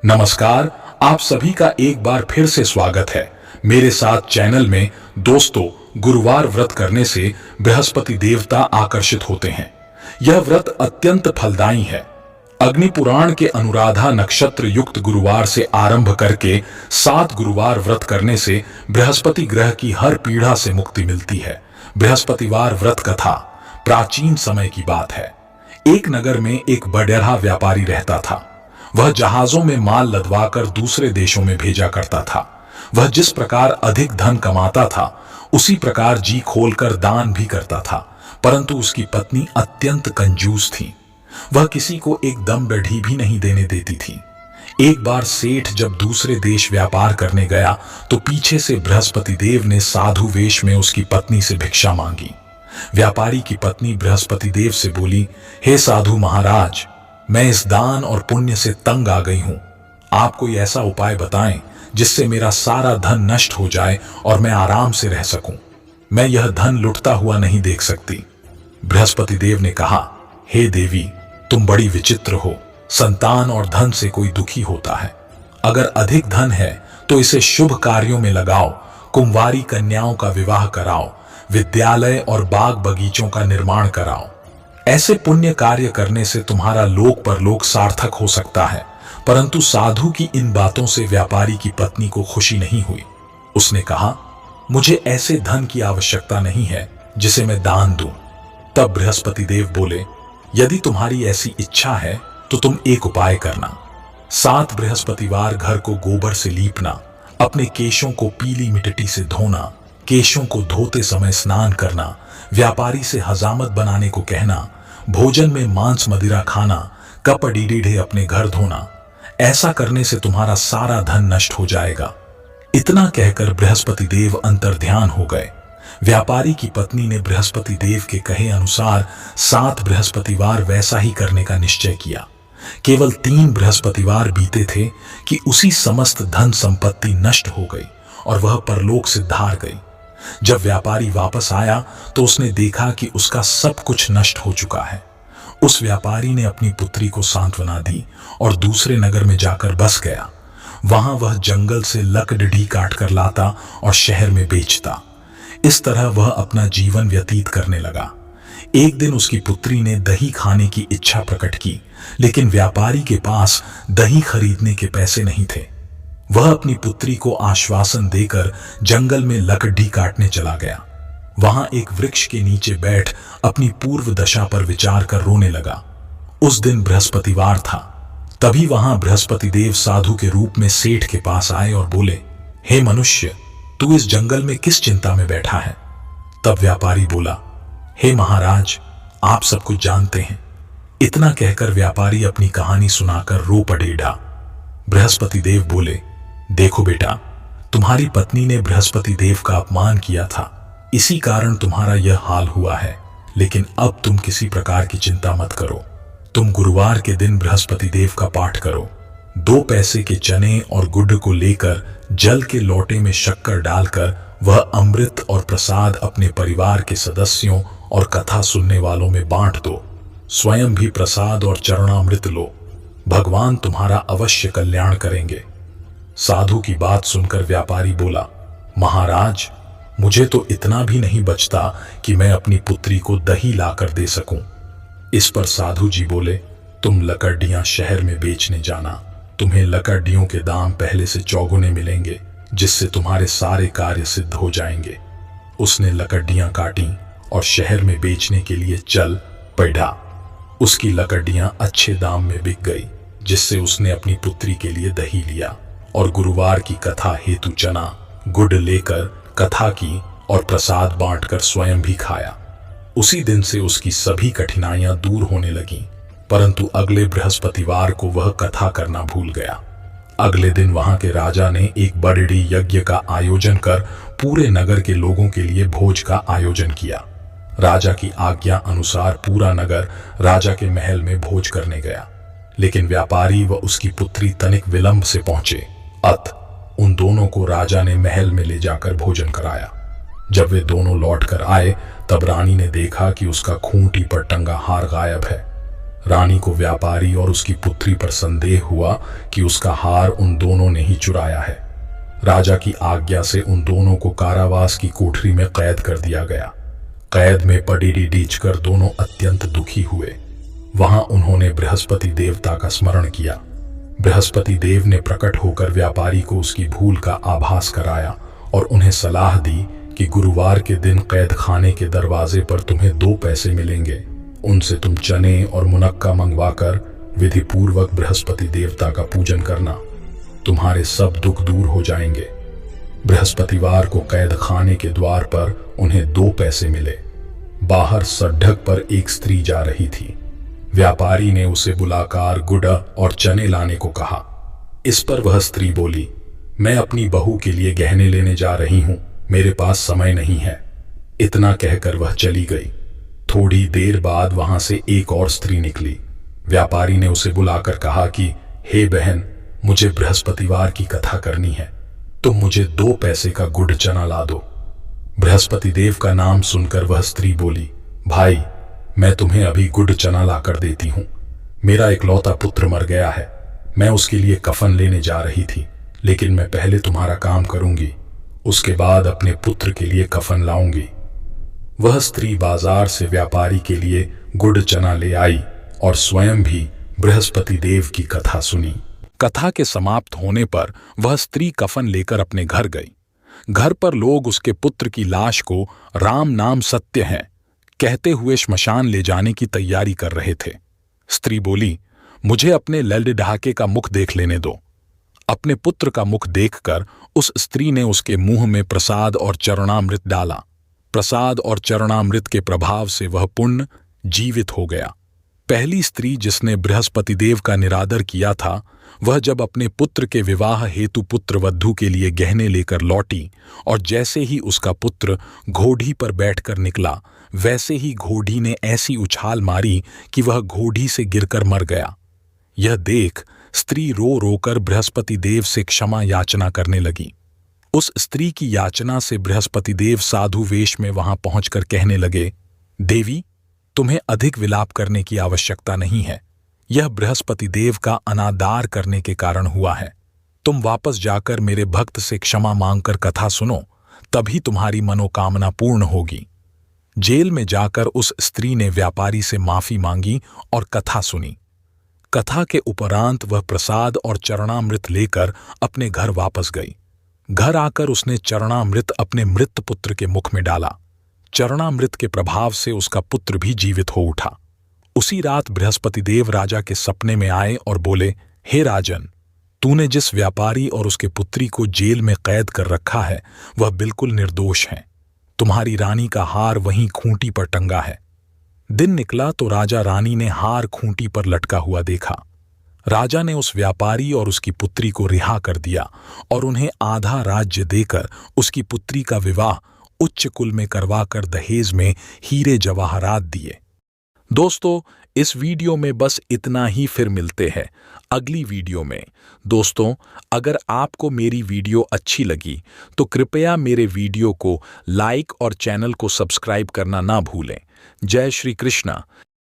नमस्कार। आप सभी का एक बार फिर से स्वागत है मेरे साथ चैनल में। दोस्तों, गुरुवार व्रत करने से बृहस्पति देवता आकर्षित होते हैं। यह व्रत अत्यंत फलदायी है। अग्नि पुराण के अनुराधा नक्षत्र युक्त गुरुवार से आरंभ करके 7 गुरुवार व्रत करने से बृहस्पति ग्रह की हर पीड़ा से मुक्ति मिलती है। बृहस्पतिवार व्रत कथा प्राचीन समय की बात है। एक नगर में एक बडेरहा व्यापारी रहता था। वह जहाजों में माल लदवाकर दूसरे देशों में भेजा करता था। वह जिस प्रकार अधिक धन कमाता था उसी प्रकार जी खोलकर दान भी करता था, परंतु उसकी पत्नी अत्यंत कंजूस थी। वह किसी को एक दम बढ़ी भी नहीं देने देती थी। एक बार सेठ जब दूसरे देश व्यापार करने गया तो पीछे से बृहस्पति देव ने साधु वेश में उसकी पत्नी से भिक्षा मांगी। व्यापारी की पत्नी बृहस्पति देव से बोली, हे साधु महाराज, मैं इस दान और पुण्य से तंग आ गई हूं। आप कोई ऐसा उपाय बताएं जिससे मेरा सारा धन नष्ट हो जाए और मैं आराम से रह सकूं। मैं यह धन लुटता हुआ नहीं देख सकती। बृहस्पति देव ने कहा, हे देवी, तुम बड़ी विचित्र हो। संतान और धन से कोई दुखी होता है। अगर अधिक धन है तो इसे शुभ कार्यों में लगाओ। कुंवारी कन्याओं का विवाह कराओ, विद्यालय और बाग बगीचों का निर्माण कराओ। ऐसे पुण्य कार्य करने से तुम्हारा लोक परलोक सार्थक हो सकता है। परंतु साधु की इन बातों से व्यापारी की पत्नी को खुशी नहीं हुई। उसने कहा, मुझे ऐसे धन की आवश्यकता नहीं है जिसे मैं दान दूं। तब बृहस्पति देव बोले, यदि तुम्हारी ऐसी इच्छा है तो तुम एक उपाय करना। 7 बृहस्पतिवार घर को गोबर से लीपना, अपने केशों को पीली मिट्टी से धोना, केशों को धोते समय स्नान करना, व्यापारी से हजामत बनाने को कहना, भोजन में मांस मदिरा खाना, कपड़ी डीढ़े अपने घर धोना। ऐसा करने से तुम्हारा सारा धन नष्ट हो जाएगा। इतना कहकर बृहस्पति देव अंतर्ध्यान हो गए। व्यापारी की पत्नी ने बृहस्पति देव के कहे अनुसार 7 बृहस्पतिवार वैसा ही करने का निश्चय किया। केवल 3 बृहस्पतिवार बीते थे कि उसी समस्त धन संपत्ति नष्ट हो गई और वह परलोक से धार गई। जब व्यापारी वापस आया तो उसने देखा कि उसका सब कुछ नष्ट हो चुका है। उस व्यापारी ने अपनी पुत्री को सांत्वना दी और दूसरे नगर में जाकर बस गया। वहां वह जंगल से लकड़ी काटकर लाता और शहर में बेचता। इस तरह वह अपना जीवन व्यतीत करने लगा। एक दिन उसकी पुत्री ने दही खाने की इच्छा प्रकट की, लेकिन व्यापारी के पास दही खरीदने के पैसे नहीं थे। वह अपनी पुत्री को आश्वासन देकर जंगल में लकड़ी काटने चला गया। वहां एक वृक्ष के नीचे बैठ अपनी पूर्व दशा पर विचार कर रोने लगा। उस दिन बृहस्पतिवार था। तभी वहां बृहस्पति देव साधु के रूप में सेठ के पास आए और बोले, हे मनुष्य, तू इस जंगल में किस चिंता में बैठा है? तब व्यापारी बोला, हे महाराज, आप सब कुछ जानते हैं। इतना कहकर व्यापारी अपनी कहानी सुनाकर रो पड़ेगा। बृहस्पति देव बोले, देखो बेटा, तुम्हारी पत्नी ने बृहस्पति देव का अपमान किया था, इसी कारण तुम्हारा यह हाल हुआ है। लेकिन अब तुम किसी प्रकार की चिंता मत करो। तुम गुरुवार के दिन बृहस्पति देव का पाठ करो। 2 पैसे के चने और गुड़ को लेकर जल के लोटे में शक्कर डालकर वह अमृत और प्रसाद अपने परिवार के सदस्यों और कथा सुनने वालों में बांट दो। स्वयं भी प्रसाद और चरणामृत लो। भगवान तुम्हारा अवश्य कल्याण करेंगे। साधु की बात सुनकर व्यापारी बोला, महाराज, मुझे तो इतना भी नहीं बचता कि मैं अपनी पुत्री को दही लाकर दे सकूं। इस पर साधु जी बोले, तुम लकड़ियां शहर में बेचने जाना। तुम्हें लकड़ियों के दाम पहले से चौगुने मिलेंगे, जिससे तुम्हारे सारे कार्य सिद्ध हो जाएंगे। उसने लकड़ियां काटी और शहर में बेचने के लिए चल पड़ा। उसकी लकड़ियां अच्छे दाम में बिक गई, जिससे उसने अपनी पुत्री के लिए दही लिया और गुरुवार की कथा हेतु चना गुड़ लेकर कथा की और प्रसाद बांटकर स्वयं भी खाया। उसी दिन से उसकी सभी कठिनाइयां दूर होने लगीं, परंतु अगले बृहस्पतिवार को वह कथा करना भूल गया। अगले दिन वहां के राजा ने एक बड़े यज्ञ का आयोजन कर पूरे नगर के लोगों के लिए भोज का आयोजन किया। राजा की आज्ञा अनुसार पूरा नगर राजा के महल में भोज करने गया, लेकिन व्यापारी व उसकी पुत्री तनिक विलंब से पहुंचे। अत उन दोनों को राजा ने महल में ले जाकर भोजन कराया। जब वे दोनों लौट कर आए तब रानी ने देखा कि उसका खूंटी पर टंगा हार गायब है। रानी को व्यापारी और उसकी पुत्री पर संदेह हुआ कि उसका हार उन दोनों ने ही चुराया है। राजा की आज्ञा से उन दोनों को कारावास की कोठरी में कैद कर दिया गया। कैद में पडीडी डीचकर दोनों अत्यंत दुखी हुए। वहां उन्होंने बृहस्पति देवता का स्मरण किया। बृहस्पति देव ने प्रकट होकर व्यापारी को उसकी भूल का आभास कराया और उन्हें सलाह दी कि गुरुवार के दिन कैद खाने के दरवाजे पर तुम्हें 2 पैसे मिलेंगे। उनसे तुम चने और मुनक्का मंगवाकर विधि पूर्वक बृहस्पति देवता का पूजन करना। तुम्हारे सब दुख दूर हो जाएंगे। बृहस्पतिवार को कैद खाने के द्वार पर उन्हें 2 पैसे मिले। बाहर सड्ढक पर एक स्त्री जा रही थी। व्यापारी ने उसे बुलाकर गुड़ और चने लाने को कहा। इस पर वह स्त्री बोली, मैं अपनी बहू के लिए गहने लेने जा रही हूं, मेरे पास समय नहीं है। इतना कहकर वह चली गई। थोड़ी देर बाद वहां से एक और स्त्री निकली। व्यापारी ने उसे बुलाकर कहा कि हे बहन, मुझे बृहस्पतिवार की कथा करनी है, तुम मुझे 2 पैसे का गुड़ चना ला दो। बृहस्पति देव का नाम सुनकर वह स्त्री बोली, भाई, मैं तुम्हें अभी गुड़ चना ला कर देती हूं। मेरा इकलौता पुत्र मर गया है, मैं उसके लिए कफन लेने जा रही थी, लेकिन मैं पहले तुम्हारा काम करूंगी, उसके बाद अपने पुत्र के लिए कफन लाऊंगी। वह स्त्री बाजार से व्यापारी के लिए गुड़ चना ले आई और स्वयं भी बृहस्पति देव की कथा सुनी। कथा के समाप्त होने पर वह स्त्री कफन लेकर अपने घर गई। घर पर लोग उसके पुत्र की लाश को राम नाम सत्य है कहते हुए श्मशान ले जाने की तैयारी कर रहे थे। स्त्री बोली, मुझे अपने ललडहाके का मुख देख लेने दो। अपने पुत्र का मुख देखकर उस स्त्री ने उसके मुंह में प्रसाद और चरणामृत डाला। प्रसाद और चरणामृत के प्रभाव से वह पुण्य जीवित हो गया। पहली स्त्री जिसने बृहस्पति देव का निरादर किया था, वह जब अपने पुत्र के विवाह हेतु पुत्रवधू के लिए गहने लेकर लौटी और जैसे ही उसका पुत्र घोड़ी पर बैठकर निकला, वैसे ही घोड़ी ने ऐसी उछाल मारी कि वह घोड़ी से गिरकर मर गया। यह देख स्त्री रो रोकर बृहस्पति देव से क्षमा याचना करने लगी। उस स्त्री की याचना से बृहस्पति देव साधु वेश में वहां पहुंचकर कहने लगे, देवी, तुम्हें अधिक विलाप करने की आवश्यकता नहीं है। यह बृहस्पति देव का अनादार करने के कारण हुआ है। तुम वापस जाकर मेरे भक्त से क्षमा मांगकर कथा सुनो, तभी तुम्हारी मनोकामना पूर्ण होगी। जेल में जाकर उस स्त्री ने व्यापारी से माफी मांगी और कथा सुनी। कथा के उपरांत वह प्रसाद और चरणामृत लेकर अपने घर वापस गई। घर आकर उसने चरणामृत अपने मृत पुत्र के मुख में डाला। चरणामृत के प्रभाव से उसका पुत्र भी जीवित हो उठा। उसी रात बृहस्पति देव राजा के सपने में आए और बोले, हे राजन, तूने जिस व्यापारी और उसके पुत्री को जेल में कैद कर रखा है, वह बिल्कुल निर्दोष है। तुम्हारी रानी का हार वहीं खूंटी पर टंगा है। दिन निकला तो राजा रानी ने हार खूंटी पर लटका हुआ देखा। राजा ने उस व्यापारी और उसकी पुत्री को रिहा कर दिया और उन्हें आधा राज्य देकर उसकी पुत्री का विवाह उच्च कुल में करवाकर दहेज में हीरे जवाहरात दिए। दोस्तों, इस वीडियो में बस इतना ही। फिर मिलते हैं अगली वीडियो में। दोस्तों, अगर आपको मेरी वीडियो अच्छी लगी तो कृपया मेरे वीडियो को लाइक और चैनल को सब्सक्राइब करना ना भूलें। जय श्री कृष्णा।